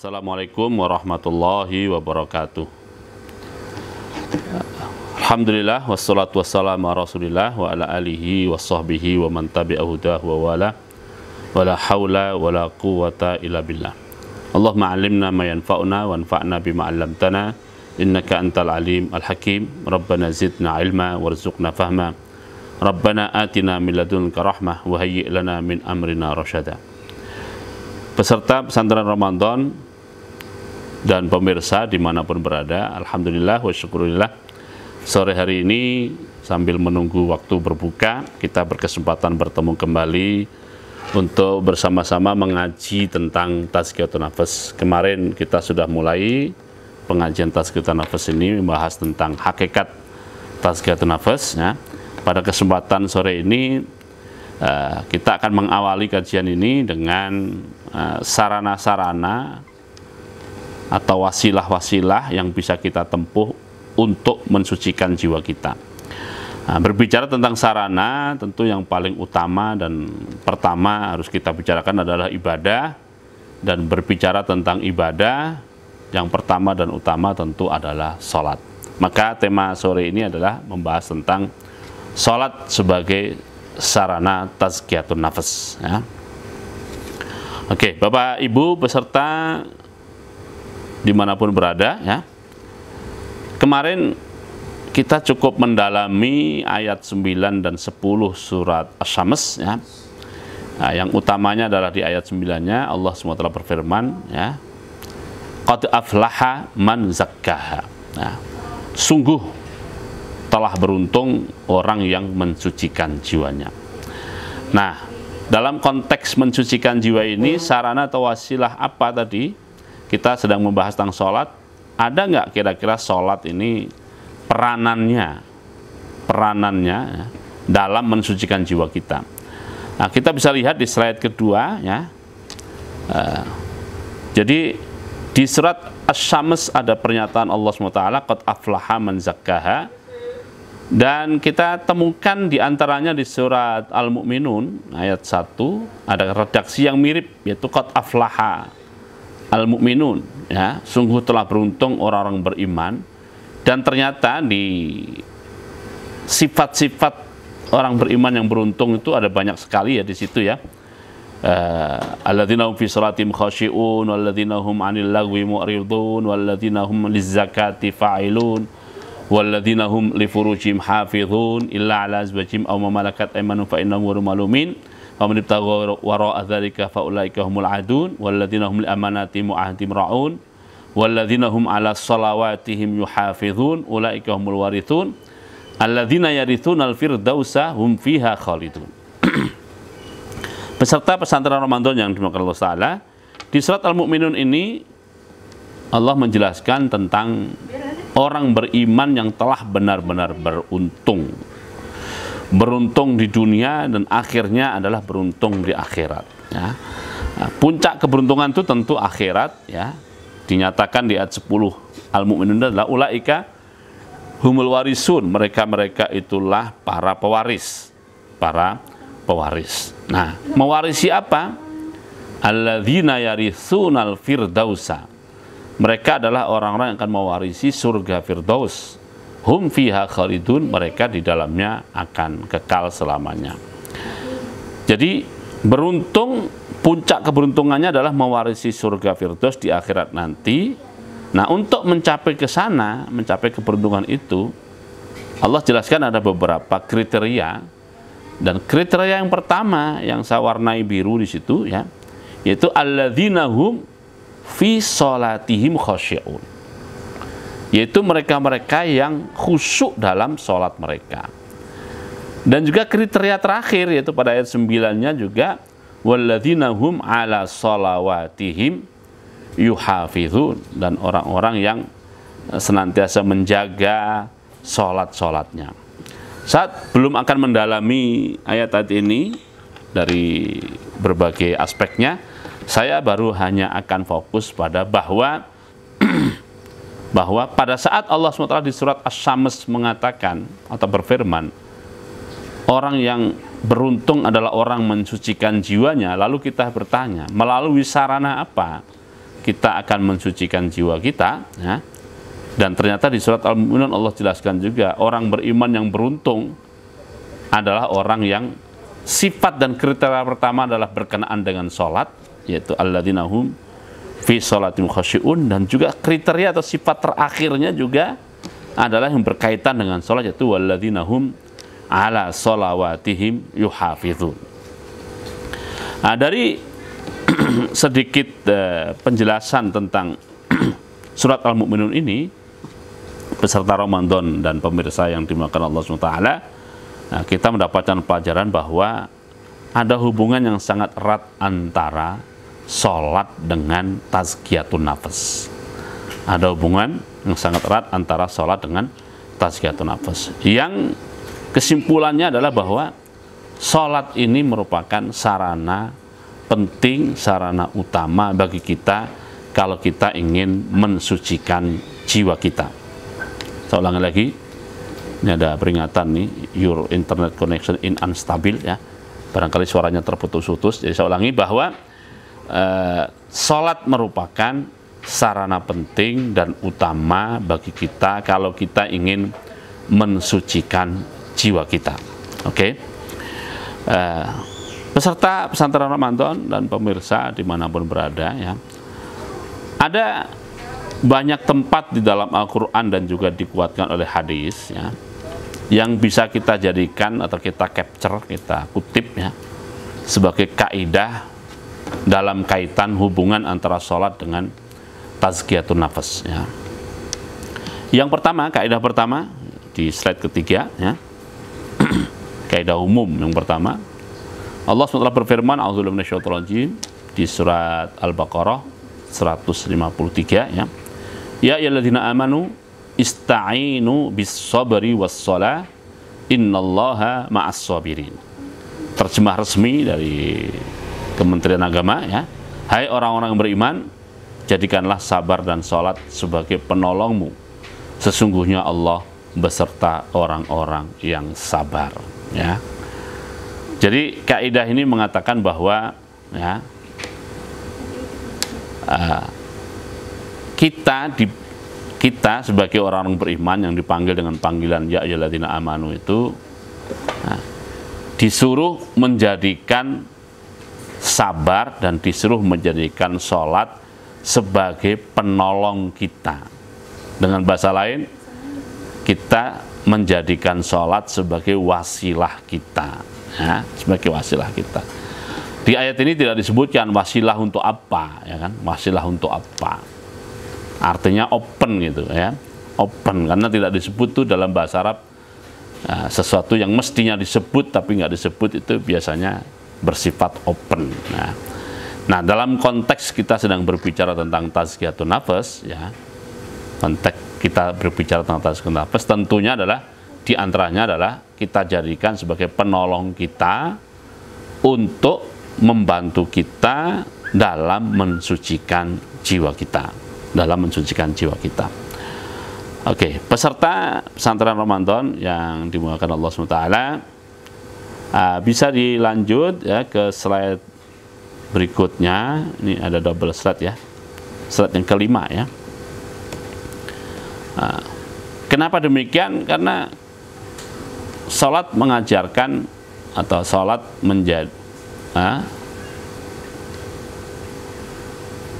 Assalamualaikum warahmatullahi wabarakatuh. Alhamdulillah wassalatu wassalamu ala Rasulillah wa ala alihi wa sahbihi wa man tabi'ahu hudah wa wala wala hawla wala quwwata illa billah. Allahumma 'allimna ma yanfa'una wanfa'na bima 'allamtana innaka antal alim al hakim. Rabbana zidna ilma warzuqna fahma. Rabbana atina min ladunka rahmah wa hayyi' lana min amrina rasyada. Peserta pesantren Ramadan dan pemirsa dimanapun berada, alhamdulillah wa syukurillah, sore hari ini sambil menunggu waktu berbuka, kita berkesempatan bertemu kembali untuk bersama-sama mengaji tentang tazkiyatun nafas. Kemarin kita sudah mulai pengajian tazkiyatun nafas ini, membahas tentang hakikat tazkiyatun nafas ya. Pada kesempatan sore ini kita akan mengawali kajian ini dengan sarana-sarana atau wasilah-wasilah yang bisa kita tempuh untuk mensucikan jiwa kita. Berbicara tentang sarana, tentu yang paling utama dan pertama harus kita bicarakan adalah ibadah. Dan berbicara tentang ibadah, yang pertama dan utama tentu adalah sholat. Maka tema sore ini adalah membahas tentang sholat sebagai sarana tazkiyatun nafas ya. Oke, Bapak Ibu peserta dimanapun berada ya, kemarin kita cukup mendalami ayat 9 dan 10 surat Asy-Syams ya. Nah, yang utamanya adalah di ayat 9-nya Allah SWT berfirman ya, qad aflaha man zakkaha. Nah, sungguh telah beruntung orang yang mensucikan jiwanya. Nah, dalam konteks mensucikan jiwa ini, sarana atau wasilah apa tadi? Kita sedang membahas tentang sholat. Ada nggak kira-kira sholat ini peranannya dalam mensucikan jiwa kita? Nah, kita bisa lihat di slide kedua ya. Jadi di surat Asy-Syams ada pernyataan Allah SWT, qad aflaha man zakkaha. Dan kita temukan diantaranya di surat Al-Mu'minun ayat 1 ada redaksi yang mirip, yaitu qad aflaha al-mu'minun ya, sungguh telah beruntung orang-orang beriman. Dan ternyata di sifat-sifat orang beriman yang beruntung itu ada banyak sekali ya di situ ya. Alladzina hum fi shalatihim khashi'un walladzina hum 'anil lagwi mu'ridun walladzina hum lizzakati fa'ilun walladzina hum li furujihim hafizun illa ala azwajihim aw ma malakat aymanuhum fa innahum ghairu malumin wa man ibtagha wara'a dzalika fa ulaika humul adun walladzina hum li amanatihim wa ahdihim ra'un walladzina hum ala shalawatihim yuhafizun ulaika humul warithun alladzina yarithunal firdausa hum fiha khalidun. Peserta pesantren Ramadan yang dimuliakan Allah Ta'ala, di surat Al-Mu'minun ini Allah menjelaskan tentang orang beriman yang telah benar-benar beruntung. Beruntung di dunia dan akhirnya adalah beruntung di akhirat ya. Nah, puncak keberuntungan itu tentu akhirat ya. Dinyatakan di ayat 10 Al-Mu'minun adalah ulaika humul warisun, mereka-mereka itulah para pewaris. Nah, mewarisi apa? Alladzina yaritsunal firdausa. Mereka adalah orang-orang yang akan mewarisi surga Firdaus. Hum fiha khalidun, mereka di dalamnya akan kekal selamanya. Jadi beruntung, puncak keberuntungannya adalah mewarisi surga Firdaus di akhirat nanti. Nah, untuk mencapai ke sana, mencapai keberuntungan itu, Allah jelaskan ada beberapa kriteria. Dan kriteria yang pertama yang saya warnai biru di situ ya, yaitu alladzina hum fi sholatihim khasyi'un, yaitu mereka-mereka yang khusyuk dalam sholat mereka. Dan juga kriteria terakhir yaitu pada ayat 9-nya juga walladzina hum ala sholawatihim yuhafizun, dan orang-orang yang senantiasa menjaga sholat-sholatnya. Saat belum akan mendalami ayat-ayat ini dari berbagai aspeknya, saya baru hanya akan fokus pada bahwa pada saat Allah SWT di surat Asy-Syams mengatakan atau berfirman, orang yang beruntung adalah orang mensucikan jiwanya, lalu kita bertanya, melalui sarana apa kita akan mensucikan jiwa kita, ya. Dan ternyata di surat Al-Mu'minun Allah jelaskan juga orang beriman yang beruntung adalah orang yang sifat dan kriteria pertama adalah berkenaan dengan sholat, yaitu alladzina hum fi sholatim khasyi'un, dan juga kriteria atau sifat terakhirnya juga adalah yang berkaitan dengan sholat, yaitu walladzina hum ala sholawatihim yuhafizun. Nah, dari sedikit penjelasan tentang surat Al-Mu'minun ini, peserta Ramadan dan pemirsa yang dimuliakan Allah SWT, nah, kita mendapatkan pelajaran bahwa ada hubungan yang sangat erat antara sholat dengan tazkiyatun nafas. Ada hubungan yang sangat erat antara sholat dengan tazkiyatun nafas. Yang kesimpulannya adalah bahwa sholat ini merupakan sarana penting, sarana utama bagi kita kalau kita ingin mensucikan jiwa kita. Saya ulangi lagi, ini ada peringatan nih, your internet connection in unstable, ya. Barangkali suaranya terputus-putus. Jadi saya ulangi bahwa sholat merupakan sarana penting dan utama bagi kita kalau kita ingin mensucikan jiwa kita. Oke? Peserta pesantren Ramadan dan pemirsa dimanapun berada, ya, ada banyak tempat di dalam Al-Quran dan juga dikuatkan oleh hadis, ya, yang bisa kita jadikan atau kita capture, kita kutip, ya, sebagai kaidah dalam kaitan hubungan antara sholat dengan tazkiyatun nafas, ya. Yang pertama, kaidah pertama di slide ketiga, ya, kaidah umum yang pertama, Allah SWT berfirman, a'udzubillahi minasyaitonir rajim, di surat Al-Baqarah 153, ya. Ya ayyuhalladzina amanu ista'inu bis-sabri was-shalah innallaha ma'as-sabirin. Terjemah resmi dari Kementerian Agama, ya. Hai orang-orang yang beriman, jadikanlah sabar dan sholat sebagai penolongmu. Sesungguhnya Allah beserta orang-orang yang sabar, ya. Jadi kaidah ini mengatakan bahwa, ya, kita sebagai orang-orang beriman yang dipanggil dengan panggilan ya ayyuhalladzina amanu itu, nah, disuruh menjadikan sabar dan disuruh menjadikan sholat sebagai penolong kita. Dengan bahasa lain, kita menjadikan sholat sebagai wasilah kita, ya, sebagai wasilah kita. Di ayat ini tidak disebutkan wasilah untuk apa, ya kan? Wasilah untuk apa? Artinya open gitu, ya, open, karena tidak disebut tuh dalam bahasa Arab. Nah, sesuatu yang mestinya disebut tapi nggak disebut itu biasanya bersifat open. Nah, dalam konteks kita sedang berbicara tentang tazkiyatun nafas, ya, konteks kita berbicara tentang tazkiyatun nafas tentunya adalah diantaranya adalah kita jadikan sebagai penolong kita untuk membantu kita dalam mensucikan jiwa kita, dalam mensucikan jiwa kita. Oke, peserta pesantren Ramadan yang dimuliakan Allah SWT, bisa dilanjut, ya, ke slide berikutnya. Ini ada double slide, ya, slide yang kelima, ya. Kenapa demikian? Karena sholat mengajarkan atau sholat menjadi,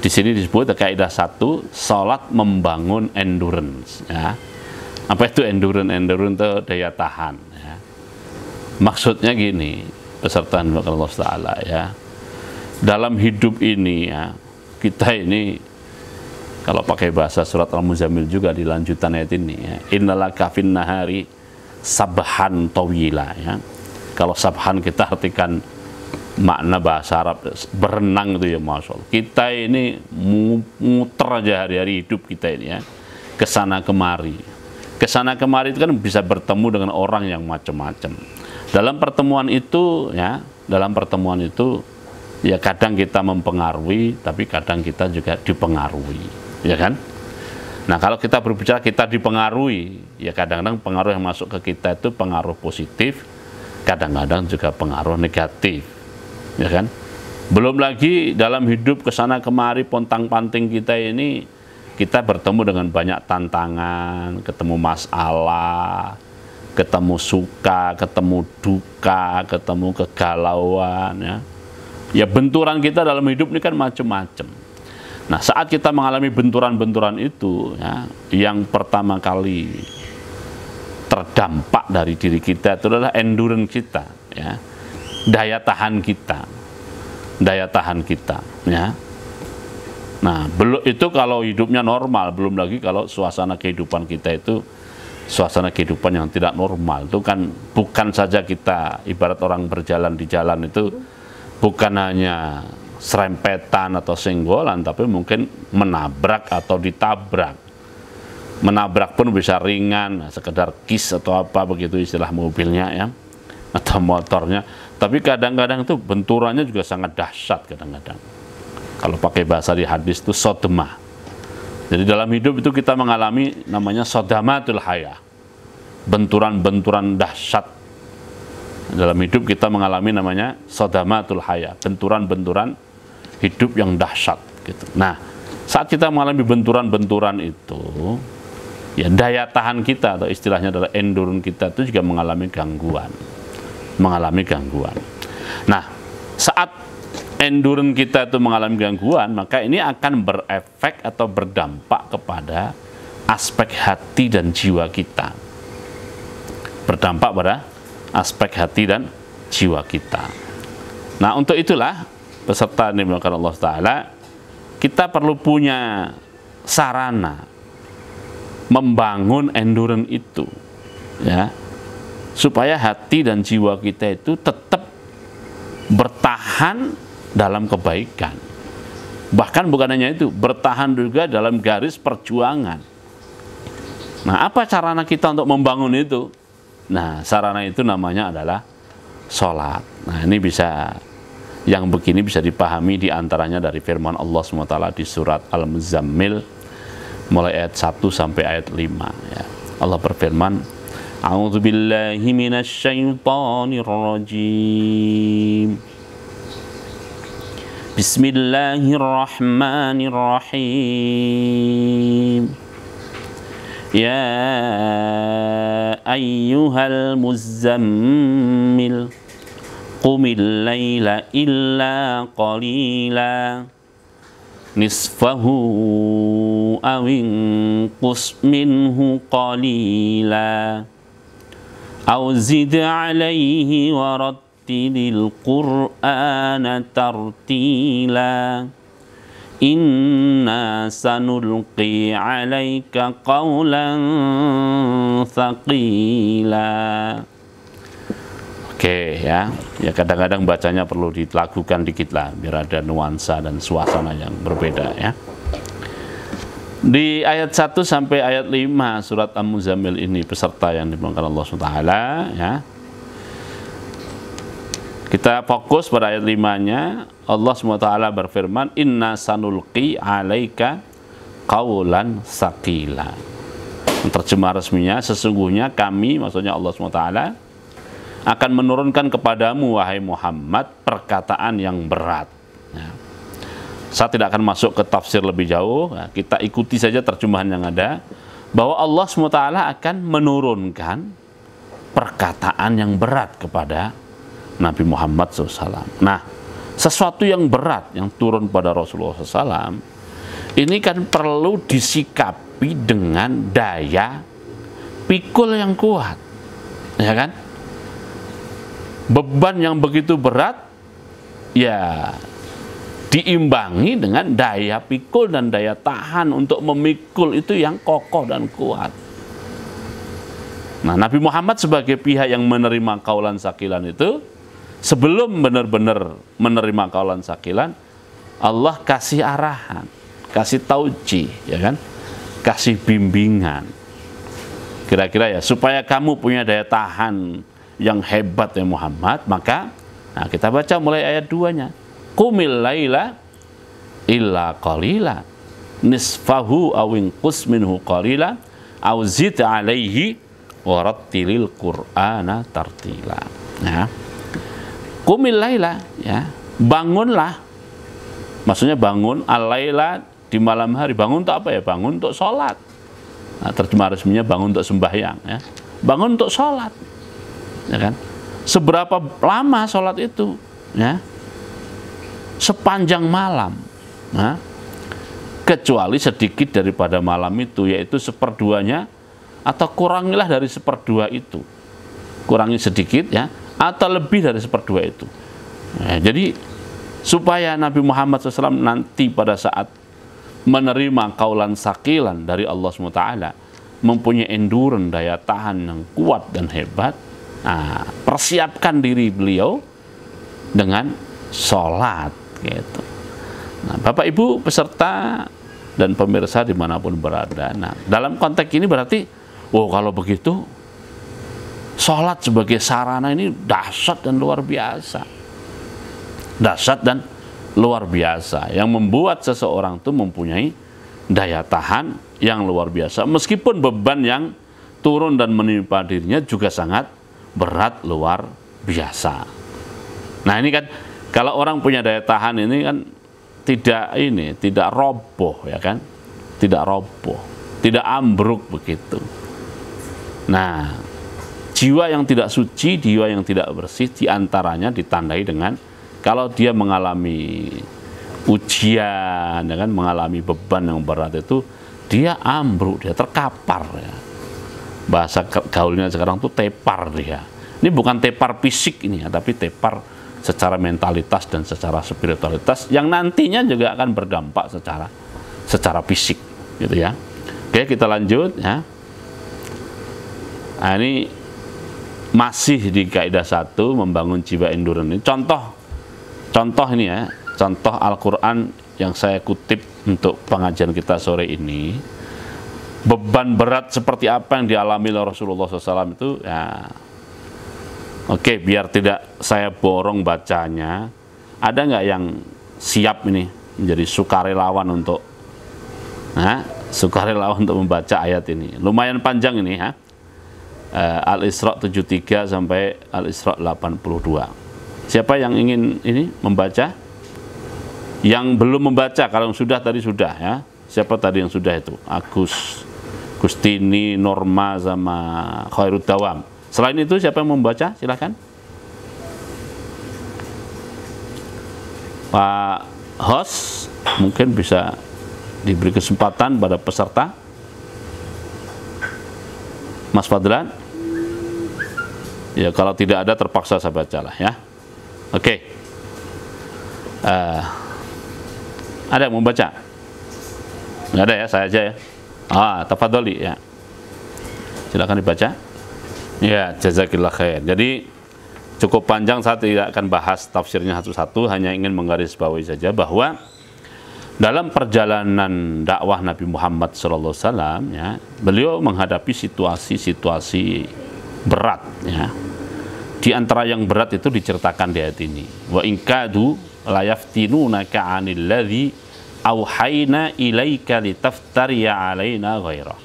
di sini disebut kaidah satu, sholat membangun endurance, ya. Apa itu endurance? Endurance itu daya tahan, ya. Maksudnya gini, peserta Allah Ta'ala, ya, dalam hidup ini, ya, kita ini, kalau pakai bahasa surat Al-Muzammil juga di lanjutan ayat ini, ya, innalaka fin nahari sabhan tawila, ya. Kalau sabhan kita artikan makna bahasa Arab berenang itu, ya, Masya Allah. Kita ini muter aja hari-hari hidup kita ini, ya, kesana kemari. Kesana kemari itu kan bisa bertemu dengan orang yang macam-macam. Dalam pertemuan itu, ya, dalam pertemuan itu, ya, kadang kita mempengaruhi, tapi kadang kita juga dipengaruhi, ya kan? Nah, kalau kita berbicara kita dipengaruhi, ya, kadang-kadang pengaruh yang masuk ke kita itu pengaruh positif, kadang-kadang juga pengaruh negatif, ya kan? Belum lagi dalam hidup kesana kemari pontang-panting kita ini, kita bertemu dengan banyak tantangan, ketemu masalah, ketemu suka, ketemu duka, ketemu kegalauan, ya. Ya benturan kita dalam hidup ini kan macam-macam. Nah, saat kita mengalami benturan-benturan itu, ya, yang pertama kali terdampak dari diri kita itu adalah endurance kita, ya, daya tahan kita, ya. Nah, belum itu kalau hidupnya normal, belum lagi kalau suasana kehidupan kita itu suasana kehidupan yang tidak normal. Itu kan bukan saja kita ibarat orang berjalan di jalan itu bukan hanya serempetan atau senggolan, tapi mungkin menabrak atau ditabrak. Menabrak pun bisa ringan, sekedar kis atau apa begitu istilah mobilnya, ya, atau motornya. Tapi kadang-kadang itu benturannya juga sangat dahsyat kadang-kadang. Kalau pakai bahasa di hadis itu sodemah. Jadi dalam hidup itu kita mengalami namanya sodamatul hayah. Benturan-benturan dahsyat. Dalam hidup kita mengalami namanya sodamatul hayah. Benturan-benturan hidup yang dahsyat. Gitu. Nah, saat kita mengalami benturan-benturan itu, ya daya tahan kita atau istilahnya adalah endurance kita itu juga mengalami gangguan. Nah, saat endurance kita itu mengalami gangguan, maka ini akan berefek atau berdampak kepada aspek hati dan jiwa kita. Berdampak pada aspek hati dan jiwa kita. Nah, untuk itulah peserta yang dimuliakan Allah Ta'ala, kita perlu punya sarana membangun endurance itu, ya, supaya hati dan jiwa kita itu tetap bertahan dalam kebaikan. Bahkan bukan hanya itu, bertahan juga dalam garis perjuangan. Nah, apa sarana kita untuk membangun itu? Nah, sarana itu namanya adalah sholat. Nah, ini bisa, yang begini bisa dipahami diantaranya dari firman Allah SWT di surat Al-Muzammil mulai ayat 1 sampai ayat 5, ya. Allah berfirman, A'udzu billahi minasy syaithanir rajim. Bismillahirrahmanirrahim. Ya ayyuhal muzammil qumil laila illa qalila nisfahu awin qus minhu qalila aw zid alaihi warattilil qur'ana tartila inna sanulqi alaika qawlan thaqila. Oke, ya kadang-kadang bacanya perlu dilakukan dikit lah biar ada nuansa dan suasana yang berbeda, ya. Di ayat 1 sampai ayat 5 surat Al-Muzammil ini peserta yang dimuliakan Allah SWT, ya. Kita fokus pada ayat 5-nya. Allah SWT berfirman, Inna sanulqi alaika qawlan tsaqila. Terjemah resminya, sesungguhnya kami, maksudnya Allah SWT, akan menurunkan kepadamu, wahai Muhammad, perkataan yang berat. Ya. Saya tidak akan masuk ke tafsir lebih jauh, ya, kita ikuti saja terjemahan yang ada, bahwa Allah SWT akan menurunkan perkataan yang berat kepada Nabi Muhammad SAW. Nah, sesuatu yang berat yang turun pada Rasulullah SAW, ini kan perlu disikapi dengan daya pikul yang kuat, ya kan? Beban yang begitu berat, ya diimbangi dengan daya pikul dan daya tahan untuk memikul itu yang kokoh dan kuat. Nah, Nabi Muhammad sebagai pihak yang menerima kaulan sakilan itu, sebelum benar-benar menerima kaulan sakilan, Allah kasih arahan, kasih taujih, ya kan, kasih bimbingan. Kira-kira ya, supaya kamu punya daya tahan yang hebat ya Muhammad, maka nah kita baca mulai ayat 2-nya. Qumil laila illa qalila nisfahu awin qus minhu qalila aw zid alaihi warattilil qur'ana tartila. Nah, qumil laila, ya, bangunlah, maksudnya bangun al-laila di malam hari. Bangun untuk apa ya? Bangun untuk sholat. Nah, terjemah resminya bangun untuk sembahyang, ya. Bangun untuk sholat, ya kan? Seberapa lama sholat itu, ya? Sepanjang malam, nah, kecuali sedikit daripada malam itu, yaitu seperduanya, atau kurangilah dari seperdua itu, kurangi sedikit, ya, atau lebih dari seperdua itu. Nah, jadi supaya Nabi Muhammad SAW nanti pada saat menerima kaulan sakilan dari Allah SWT, mempunyai endurance, daya tahan yang kuat dan hebat. Nah, persiapkan diri beliau dengan sholat, gitu. Nah, Bapak Ibu peserta dan pemirsa dimanapun berada, nah, dalam konteks ini berarti, oh, kalau begitu sholat sebagai sarana ini dahsyat dan luar biasa, dahsyat dan luar biasa, yang membuat seseorang itu mempunyai daya tahan yang luar biasa, meskipun beban yang turun dan menimpa dirinya juga sangat berat luar biasa. Nah, ini kan kalau orang punya daya tahan ini kan tidak roboh, ya kan, tidak roboh, tidak ambruk begitu. Nah, jiwa yang tidak suci, jiwa yang tidak bersih, diantaranya ditandai dengan kalau dia mengalami ujian, ya kan, mengalami beban yang berat itu, dia ambruk, dia terkapar, ya. Bahasa gaulnya sekarang tuh tepar dia. Ini bukan tepar fisik ini, ya, tapi tepar secara mentalitas dan secara spiritualitas yang nantinya juga akan berdampak secara fisik, gitu ya. Oke, kita lanjut, ya. Nah, ini masih di kaidah 1, membangun jiwa endurance. Ini contoh ini, ya, contoh Al-Quran yang saya kutip untuk pengajian kita sore ini. Beban berat seperti apa yang dialami oleh Rasulullah SAW itu, ya. Oke, biar tidak saya borong bacanya, ada nggak yang siap ini menjadi sukarelawan untuk, nah, sukarelawan untuk membaca ayat ini? Lumayan panjang ini, ya. Al-Isra 73 sampai Al-Isra 82. Siapa yang ingin ini membaca? Yang belum membaca, kalau yang sudah tadi sudah, ya. Siapa tadi yang sudah itu? Gustini, Norma, sama Khairud Dawam. Selain itu siapa yang membaca? Silahkan. Pak host mungkin bisa diberi kesempatan pada peserta. Mas Fadlan. Ya, kalau tidak ada terpaksa saya bacalah, ya. Oke. Ada yang membaca? Nggak ada, ya, saya aja, ya. Tafadholi, ya. Silakan dibaca. Ya, jazakillah khair. Jadi cukup panjang, saya tidak akan bahas tafsirnya satu-satu, hanya ingin menggarisbawahi saja bahwa dalam perjalanan dakwah Nabi Muhammad SAW, ya, beliau menghadapi situasi-situasi berat, ya. Di antara yang berat itu diceritakan di ayat ini. Wa in kadu la yaftinunaka 'anil ladzi auhayna ilaika litaftariya 'alaina ghairah.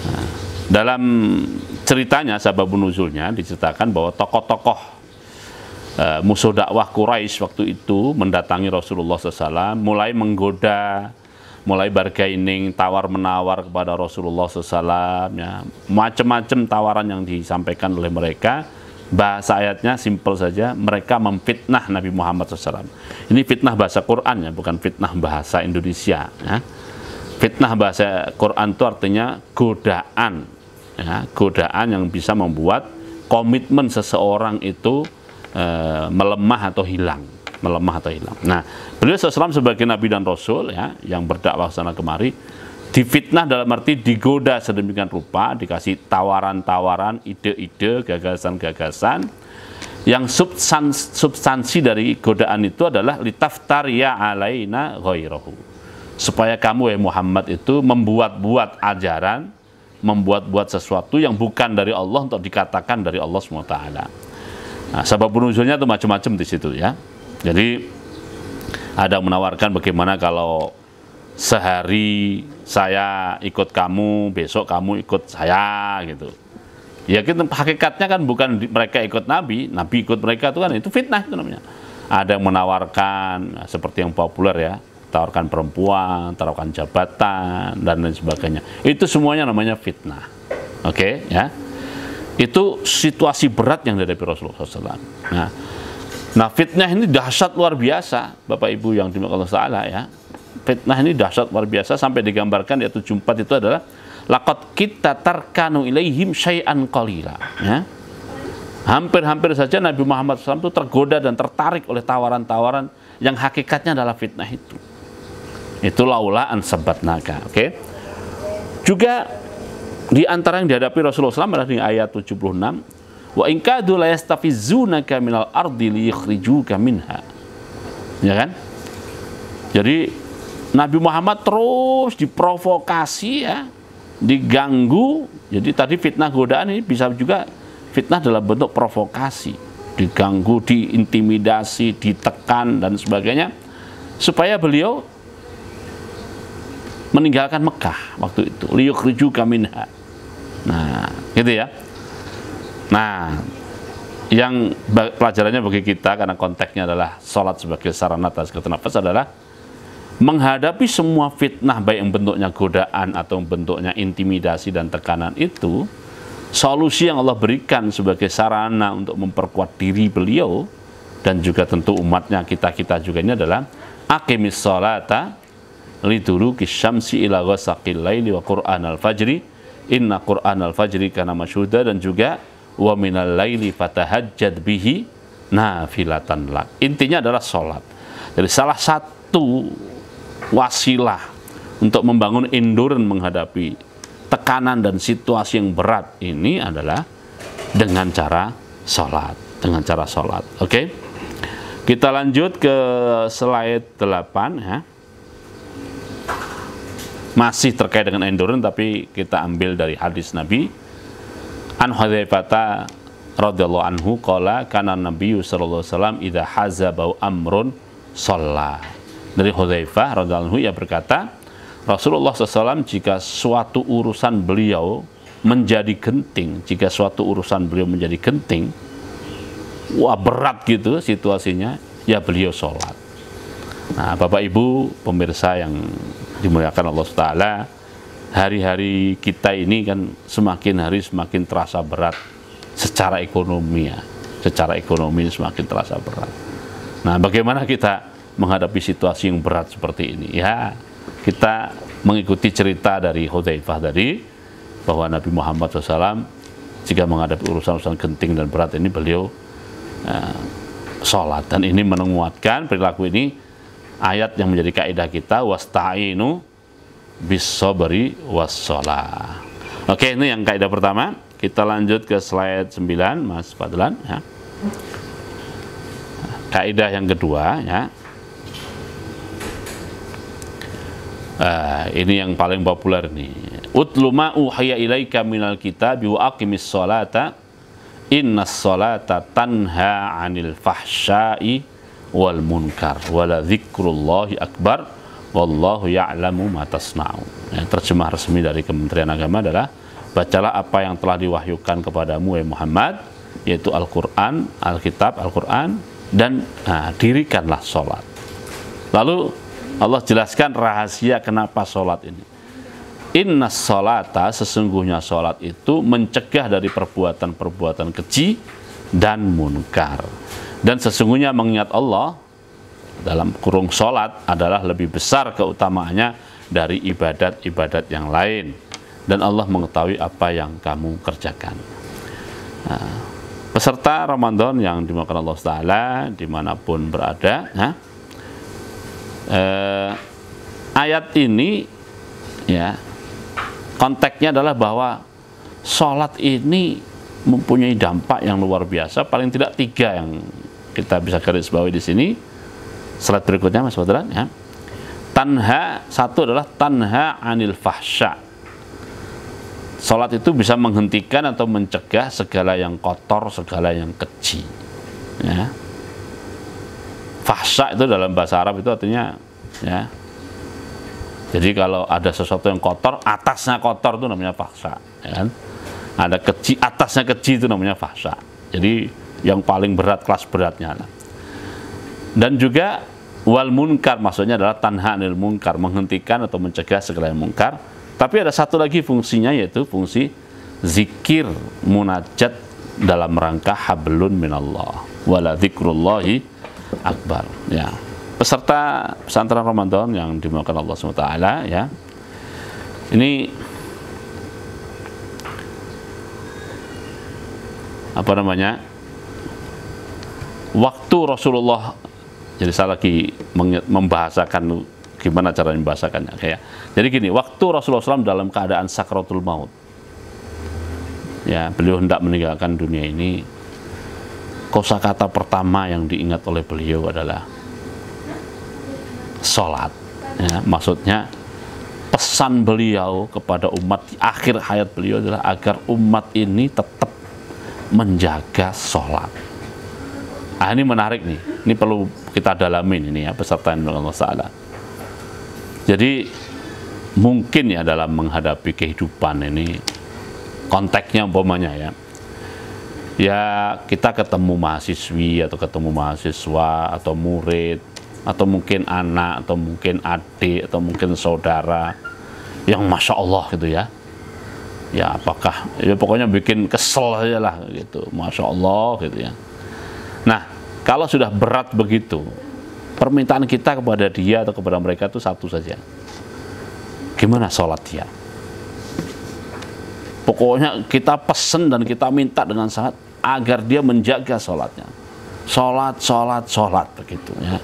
Nah, dalam ceritanya, sababun nuzulnya, diceritakan bahwa tokoh-tokoh musuh dakwah Quraisy waktu itu mendatangi Rasulullah SAW, mulai menggoda, mulai bargaining, tawar-menawar kepada Rasulullah SAW, ya. Macam-macam tawaran yang disampaikan oleh mereka. Bahasa ayatnya simpel saja, mereka memfitnah Nabi Muhammad SAW. Ini fitnah bahasa Quran, ya, bukan fitnah bahasa Indonesia, ya. Fitnah bahasa Quran itu artinya godaan, ya, godaan yang bisa membuat komitmen seseorang itu melemah atau hilang. Nah, beliau SAW sebagai Nabi dan Rasul, ya, yang berdakwah sana kemari, difitnah dalam arti digoda sedemikian rupa, dikasih tawaran-tawaran, ide-ide, gagasan-gagasan, yang substansi dari godaan itu adalah litaftariya alaina ghairahu, supaya kamu, Muhammad, itu membuat-buat ajaran, membuat-buat sesuatu yang bukan dari Allah untuk dikatakan dari Allah SWT. Nah, sebab nuzulnya itu macam-macam di situ, ya. Jadi ada yang menawarkan bagaimana kalau sehari saya ikut kamu, besok kamu ikut saya, gitu. Ya, kita hakikatnya kan bukan mereka ikut Nabi, Nabi ikut mereka, itu kan itu fitnah itu namanya. Ada yang menawarkan seperti yang populer ya, tawarkan perempuan, tawarkan jabatan dan lain sebagainya. Itu semuanya namanya fitnah. Oke, ya. Itu situasi berat yang dihadapi Rasulullah SAW. Nah, fitnah ini dahsyat luar biasa, Bapak Ibu yang dimaksud Allah Ta'ala ya. Fitnah ini dahsyat luar biasa sampai digambarkan di ayat 74 itu adalah laqad kita tarkanu ilaihim syai'an qalila, ya. Hampir-hampir saja Nabi Muhammad SAW itu tergoda dan tertarik oleh tawaran-tawaran yang hakikatnya adalah fitnah itu. Itu laula an sabatnaka. Oke. Juga di antara yang dihadapi Rasulullah SAW adalah di ayat 76, wa in kadu la yastafizunaka minal ardi liyakhrijuka minha. Ya kan? Jadi Nabi Muhammad terus diprovokasi ya, diganggu. Jadi tadi fitnah godaan ini bisa juga fitnah dalam bentuk provokasi, diganggu, diintimidasi, ditekan dan sebagainya supaya beliau meninggalkan Mekah waktu itu. Liyukhrijuka minha. Nah, gitu ya. Nah, yang pelajarannya bagi kita karena konteksnya adalah sholat sebagai sarana tazkiyatun nafas adalah menghadapi semua fitnah baik yang bentuknya godaan atau bentuknya intimidasi dan tekanan itu. Solusi yang Allah berikan sebagai sarana untuk memperkuat diri beliau dan juga tentu umatnya kita juga ini adalah aqimis sholata liduluki syamsi ila ghasaqil laili wa qur'anal fajri inna qur'anal fajri kana masyhuda, dan juga wa minal laili fatahajjad bihi nafilatan lak. Intinya adalah sholat. Jadi salah satu wasilah untuk membangun endurance menghadapi tekanan dan situasi yang berat ini adalah dengan cara sholat. Oke? Kita lanjut ke slide 8 ya. Masih terkait dengan endurance tapi kita ambil dari hadis Nabi. An Hudzaifah radhiyallahu anhu qala kana Nabiyyu sallallahu alaihi wasallam idza hazaba amrun shalla. Dari Hudzaifah radhiyallahu anhu ia berkata, Rasulullah SAW jika suatu urusan beliau menjadi genting, wah berat gitu situasinya, ya beliau sholat. Nah, Bapak Ibu pemirsa yang dimuliakan Allah Ta'ala, hari-hari kita ini kan semakin hari semakin terasa berat secara ekonomi ya. Secara ekonomi semakin terasa berat. Nah, bagaimana kita menghadapi situasi yang berat seperti ini? Ya, kita mengikuti cerita dari Hudzaifah tadi bahwa Nabi Muhammad SAW jika menghadapi urusan-urusan genting dan berat ini beliau sholat, dan ini menguatkan perilaku ini ayat yang menjadi kaidah kita wasta'inu bis-sabri was-shalah. Oke, ini yang kaidah pertama. Kita lanjut ke slide 9 Mas Fadlan ya. Kaidah yang kedua ya. Ini yang paling populer nih. Utlu ma uhiya ilaika minal kitabi wa aqimis sholata innas sholata tanha 'anil fahsya'i wal munkar wala dzikrullahi akbar wallahu ya'lamu ma tasna'un. Ya, terjemah resmi dari Kementerian Agama adalah bacalah apa yang telah diwahyukan kepadamu wahai Muhammad, yaitu Al-Qur'an, Alkitab, Al-Qur'an, dan dirikanlah sholat. Lalu Allah jelaskan rahasia kenapa sholat ini. Innas sholata, sesungguhnya sholat itu mencegah dari perbuatan-perbuatan keji dan munkar. Dan sesungguhnya mengingat Allah dalam kurung sholat adalah lebih besar keutamaannya dari ibadat-ibadat yang lain. Dan Allah mengetahui apa yang kamu kerjakan. Nah, peserta Ramadan yang dimakan Allah Ta'ala dimanapun berada, ayat ini ya konteksnya adalah bahwa sholat ini mempunyai dampak yang luar biasa, paling tidak 3 yang kita bisa garis bawahi di sini. Slide berikutnya Mas Fadlan ya. Satu adalah tanha anil fahsya. Sholat itu bisa menghentikan atau mencegah segala yang kotor, segala yang keji ya. Fahsya itu dalam bahasa Arab itu artinya ya. Jadi kalau ada sesuatu yang kotor, atasnya kotor itu namanya fahsya, ya kan? Ada keji, atasnya keji itu namanya fahsya. Jadi yang paling berat, kelas beratnya. Dan juga wal munkar, maksudnya adalah tanha anil munkar, menghentikan atau mencegah segala yang munkar. Tapi ada satu lagi fungsinya, yaitu fungsi zikir munajat dalam rangka hablun minallah wala dzikrullahi akbar. Ya, peserta pesantren Ramadan yang dimuliakan Allah SWT, ya, ini apa namanya, waktu Rasulullah, jadi saya lagi membahasakan gimana cara membahasakannya, kayak jadi gini, waktu Rasulullah SAW dalam keadaan sakratul maut, ya, beliau hendak meninggalkan dunia ini, kosakata pertama yang diingat oleh beliau adalah sholat, ya, maksudnya pesan beliau kepada umat di akhir hayat beliau adalah agar umat ini tetap menjaga sholat. Ah, ini menarik nih, ini perlu kita dalamin ini, ya, peserta yang Allah Ta'ala. Jadi mungkin ya dalam menghadapi kehidupan ini, konteksnya umpamanya, ya kita ketemu mahasiswi atau ketemu mahasiswa atau murid atau mungkin anak atau mungkin adik atau mungkin saudara yang masya Allah gitu, ya, apakah ya pokoknya bikin kesel aja lah gitu, masya Allah gitu, ya. Nah, kalau sudah berat begitu, permintaan kita kepada dia atau kepada mereka itu satu saja, gimana sholat dia. Pokoknya kita pesen dan kita minta dengan sangat agar dia menjaga sholatnya, sholat begitu, ya.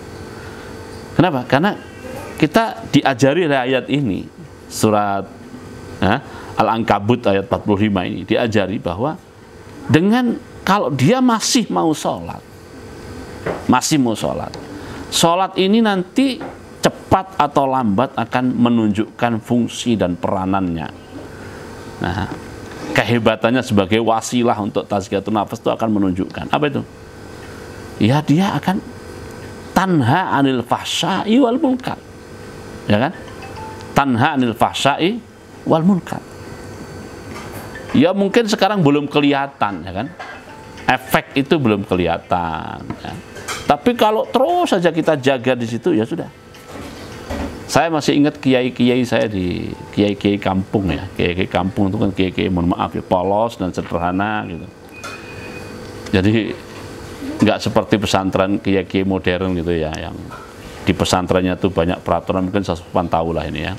Kenapa? Karena kita diajari oleh ayat ini, surat Al-Ankabut ayat 45 ini, diajari bahwa dengan kalau dia masih mau sholat, sholat ini nanti cepat atau lambat akan menunjukkan fungsi dan peranannya. Nah, kehebatannya sebagai wasilah untuk tazkiyatun nafas itu akan menunjukkan apa itu? Ya, dia akan tanha anil fahsya'i wal munkar, ya kan? Tanha anil fahsya'i wal munkar. Ya mungkin sekarang belum kelihatan, ya kan? Efek itu belum kelihatan, ya. Tapi kalau terus saja kita jaga di situ, ya sudah. Saya masih ingat kiai-kiai saya di kiai-kiai kampung, ya. Kiai-kiai kampung itu kan kiai-kiai, mohon maaf ya, polos dan sederhana gitu. Jadi nggak seperti pesantren kiai-kiai modern gitu, ya, yang di pesantrennya tuh banyak peraturan, mungkin Saspan tahu lah ini, ya.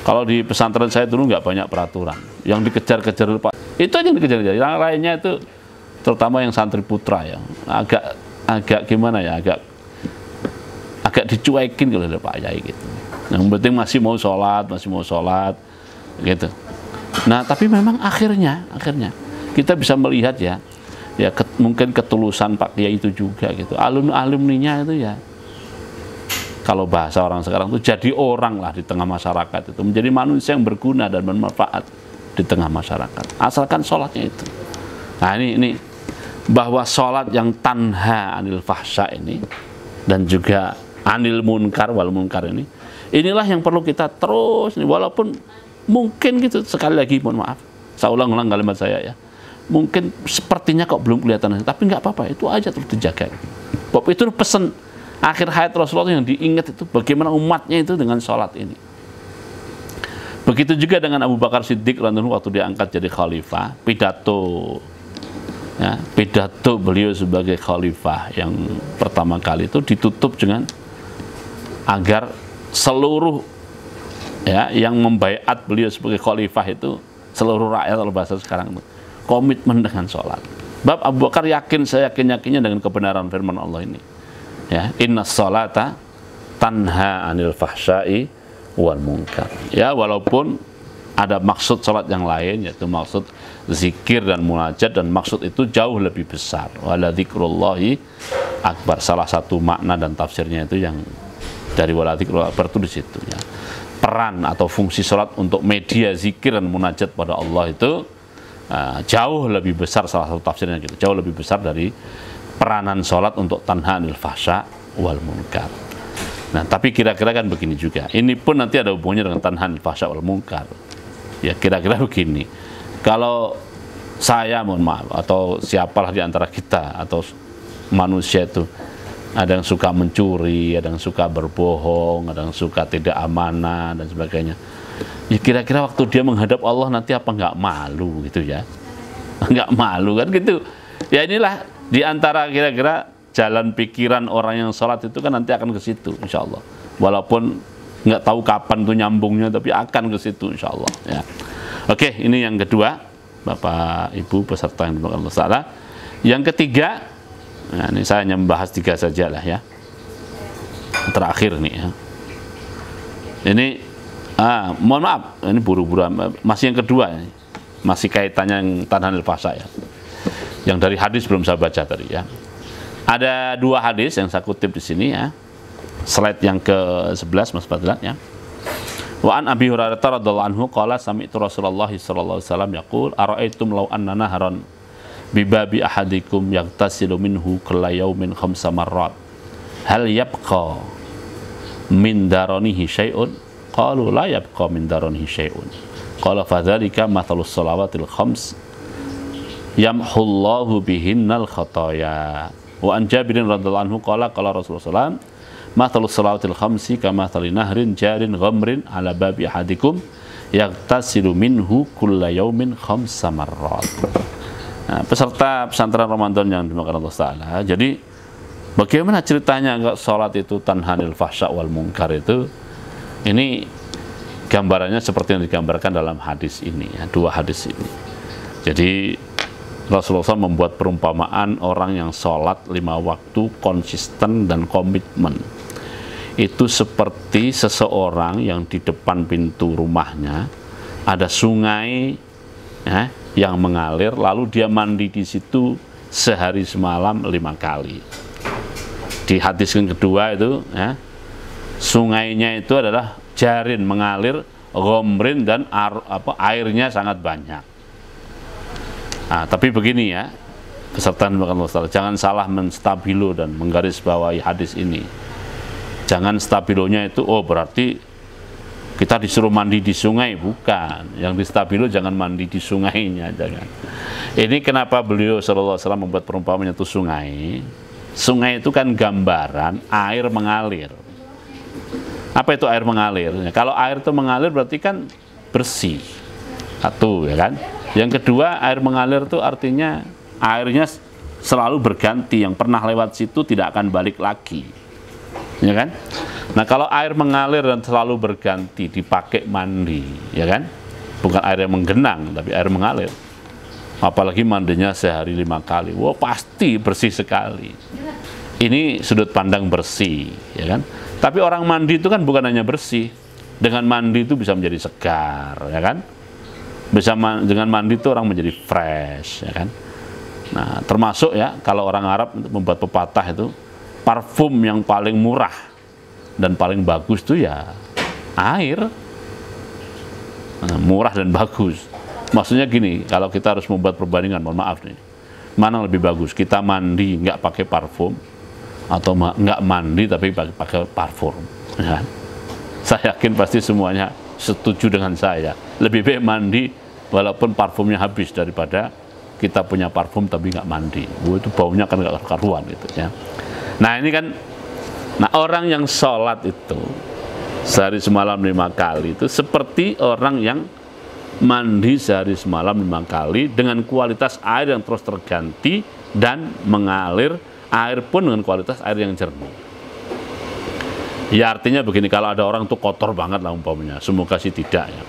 Kalau di pesantren saya dulu nggak banyak peraturan, yang dikejar-kejar Pak, itu aja yang dikejar-kejar. Yang lainnya itu, terutama yang santri putra, ya, agak gimana ya, agak dicuekin oleh Pak Yai gitu. Yang penting masih mau sholat gitu. Nah, tapi memang akhirnya kita bisa melihat, ya, mungkin ketulusan Pak Kiai itu juga gitu. Alumninya itu, ya, kalau bahasa orang sekarang itu jadi orang lah di tengah masyarakat, itu menjadi manusia yang berguna dan bermanfaat di tengah masyarakat, asalkan sholatnya itu. Nah, ini bahwa sholat yang tanha anil fahsya ini dan juga anil munkar wal munkar ini, inilah yang perlu kita terus, walaupun mungkin gitu, sekali lagi mohon maaf, saya ulang-ulang kalimat saya, ya, mungkin sepertinya kok belum kelihatan, tapi nggak apa-apa, itu aja terus dijaga. Bapak itu pesan akhir hayat Rasulullah yang diingat itu bagaimana umatnya itu dengan sholat ini. Begitu juga dengan Abu Bakar Siddiq radhiyallahu anhu waktu diangkat jadi khalifah, pidato beliau sebagai khalifah yang pertama kali itu ditutup dengan agar seluruh, ya, yang membaiat beliau sebagai khalifah itu, seluruh rakyat, kalau bahasa sekarang itu, komitmen dengan sholat. Bab Abu Bakar yakin, saya yakinnya dengan kebenaran firman Allah ini, ya, inna sholata tanha anil fahsya'i wal munkar. Ya, walaupun ada maksud sholat yang lain, yaitu maksud zikir dan munajat, dan maksud itu jauh lebih besar. Wala dzikrullahi akbar. Salah satu makna dan tafsirnya itu yang dari wala dzikrullahi akbar itu di situ, ya. Peran atau fungsi sholat untuk media zikir dan munajat pada Allah itu jauh lebih besar, salah satu tafsirnya gitu, jauh lebih besar dari peranan sholat untuk tanha anil fahsya wal munkar. Nah, tapi kira-kira kan begini juga, ini pun nanti ada hubungannya dengan tanha anil fahsya wal munkar. Ya, kira-kira begini, kalau saya, mohon maaf, atau siapalah di antara kita atau manusia itu Ada yang suka mencuri, ada yang suka berbohong, ada yang suka tidak amanah dan sebagainya. Ya kira-kira waktu dia menghadap Allah nanti apa nggak malu gitu ya? Nggak malu kan gitu. Ya inilah diantara kira-kira jalan pikiran orang yang sholat itu kan nanti akan ke situ insya Allah. Walaupun nggak tahu kapan tuh nyambungnya, tapi akan ke situ insya Allah ya. Oke, ini yang kedua, Bapak Ibu peserta yang dimuliakan Allah Ta'ala. Yang ketiga, nah ini saya hanya membahas 3 saja lah ya, terakhir nih ya. Ini mohon maaf, ini buru-buru, masih yang kedua ini. Masih kaitannya yang tanhanil fahsya ya, yang dari hadis belum saya baca tadi ya. Ada 2 hadis yang saya kutip di sini ya. Slide yang ke-11 Mas Fadlan ya. Wa an Abi Hurairah radhiyallahu anhu qala sami'tu Rasulullah sallallahu alaihi wasallam yaqul ara'aitum law anna naharan bi babi ahadikum yaghtasilu minhu kulla yawmin 5 marrat hal yabqa min daranihi syai'un qalu la yabqa min daranihi syai'un qala fadzalika mathalus shalawatil khams yamhullahu bihinnal khataya. Wa an Jabirin radhiyallahu anhu qala qala Rasulullah sallallahu alaihi wasallam mathalus salawatil khamsi kamathali nahrin jarin ghamrin ala babi ahadikum yaghtasilu minhu kulla yaumin 5 marrat. Nah, peserta pesantren Ramadan yang dimakan Allah Ta'ala, jadi bagaimana ceritanya kalau sholat itu tanhanil fahsya wal munkar itu? Ini gambarannya seperti yang digambarkan dalam hadis ini ya, 2 hadis ini. Jadi Rasulullah SAW membuat perumpamaan orang yang sholat 5 waktu konsisten dan komitmen. Itu seperti seseorang yang di depan pintu rumahnya ada sungai ya, yang mengalir, lalu dia mandi di situ sehari semalam 5 kali. Di hadis yang kedua itu ya, sungainya itu adalah jarin mengalir, gomrin dan airnya sangat banyak. Nah, tapi begini ya, peserta jangan salah menstabilo dan menggarisbawahi hadis ini. Jangan stabilonya itu, oh berarti kita disuruh mandi di sungai, bukan. Yang di stabilo jangan mandi di sungainya, jangan. Ini kenapa beliau sallallahu alaihi wasallam membuat perumpamaan itu sungai. Sungai itu kan gambaran air mengalir. Apa itu air mengalir? Kalau air itu mengalir berarti kan bersih. Satu ya kan. Yang kedua, air mengalir itu artinya airnya selalu berganti, yang pernah lewat situ tidak akan balik lagi. Ya kan? Nah, kalau air mengalir dan selalu berganti dipakai mandi, ya kan? Bukan air yang menggenang, tapi air mengalir. Apalagi mandinya sehari 5 kali. Wah, pasti bersih sekali. Ini sudut pandang bersih, ya kan? Tapi orang mandi itu kan bukan hanya bersih. Dengan mandi itu bisa menjadi segar, ya kan? Dengan mandi itu orang menjadi fresh, ya kan? Nah, termasuk ya, kalau orang Arab membuat pepatah itu, parfum yang paling murah dan paling bagus itu ya air. Nah, murah dan bagus. Maksudnya gini, kalau kita harus membuat perbandingan, mohon maaf nih, mana lebih bagus? Kita mandi nggak pakai parfum atau nggak mandi tapi pakai parfum? Ya. Saya yakin pasti semuanya setuju dengan saya. Lebih baik mandi walaupun parfumnya habis daripada kita punya parfum tapi nggak mandi. Itu baunya kan nggak karuan gitu ya. Nah ini kan, nah orang yang sholat itu sehari semalam 5 kali itu seperti orang yang mandi sehari semalam 5 kali dengan kualitas air yang terus terganti dan mengalir, air pun dengan kualitas air yang jernih. Ya artinya begini, kalau ada orang tuh kotor banget lah umpamanya, semoga sih tidak ya.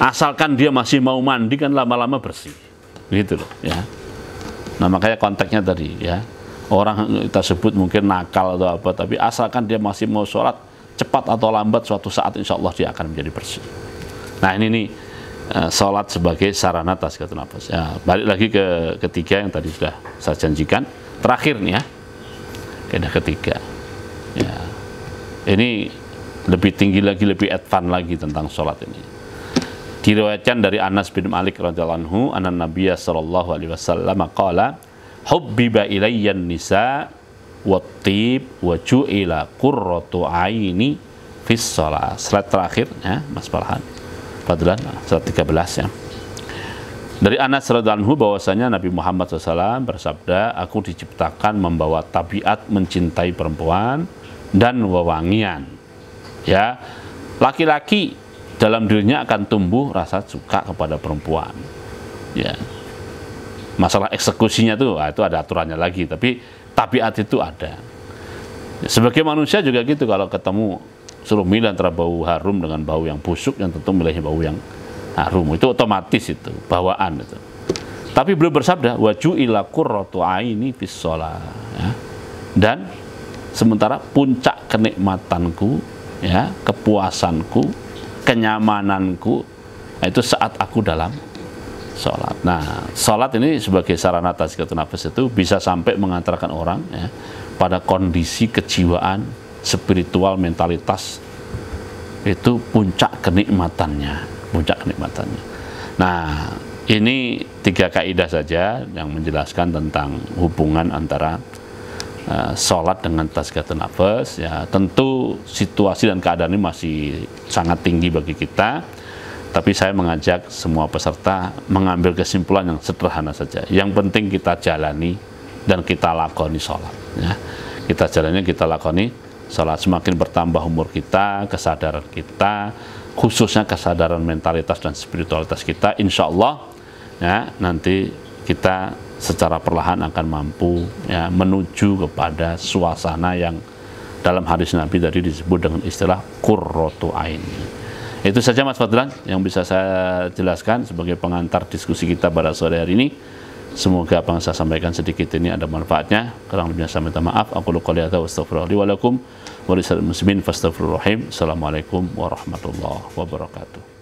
Asalkan dia masih mau mandi kan lama-lama bersih, gitu loh ya. Nah makanya konteksnya tadi ya. Orang kita sebut mungkin nakal atau apa, tapi asalkan dia masih mau sholat, cepat atau lambat suatu saat insya Allah dia akan menjadi bersih. Nah ini nih, sholat sebagai sarana tazkiyatun nafas ya. Balik lagi ke ketiga yang tadi sudah saya janjikan, terakhir nih ya, kaidah ketiga ya. Ini lebih tinggi lagi, lebih advance lagi tentang sholat ini. Diriwayatkan dari Anas bin Malik radhiyallahu anhu, anna Nabiyya sallallahu alaihi wasallam qala hubbiba ilayyan nisa wattib wa ju'ila qurratu aini fis shalah. Slide terakhir ya Mas Farhan. Fadlan slide 13 ya. Dari Anas radhiyallahu anhu bahwasanya Nabi Muhammad SAW bersabda, aku diciptakan membawa tabiat mencintai perempuan dan wewangian. Ya, laki-laki dalam dirinya akan tumbuh rasa suka kepada perempuan. Ya, masalah eksekusinya tuh, itu ada aturannya lagi. Tapi tabiat itu ada. Sebagai manusia juga gitu, kalau ketemu suruh milih antara bau harum dengan bau yang busuk, yang tentu milihnya bau yang harum. Itu otomatis, itu bawaan itu. Tapi beliau bersabda, waju'ila qurratu aini fis shalah, ya. Dan sementara puncak kenikmatanku, ya, kepuasanku, kenyamananku itu saat aku dalam sholat. Nah, sholat ini sebagai sarana tazkiyatun nafas itu bisa sampai mengantarkan orang, ya, pada kondisi kejiwaan, spiritual, mentalitas, itu puncak kenikmatannya. Nah, ini 3 kaidah saja yang menjelaskan tentang hubungan antara sholat dengan tazkiyatun nafas. Ya, tentu situasi dan keadaan ini masih sangat tinggi bagi kita, tapi saya mengajak semua peserta mengambil kesimpulan yang sederhana saja. Yang penting kita jalani dan kita lakoni sholat. Ya. Kita jalani, kita lakoni sholat. Semakin bertambah umur kita, kesadaran kita, khususnya kesadaran mentalitas dan spiritualitas kita, insya Allah, ya, nanti kita secara perlahan akan mampu, ya, menuju kepada suasana yang dalam hadis Nabi tadi disebut dengan istilah qurratu ain. Itu saja Mas Fadlan yang bisa saya jelaskan sebagai pengantar diskusi kita pada sore hari ini. Semoga apa yang saya sampaikan sedikit ini ada manfaatnya. Kurang lebihnya saya minta maaf. Aku qouli hadza wa astaghfirullahi wa lakum wa lisal muslimin fastaghfirullahi. Assalamualaikum warahmatullahi wabarakatuh.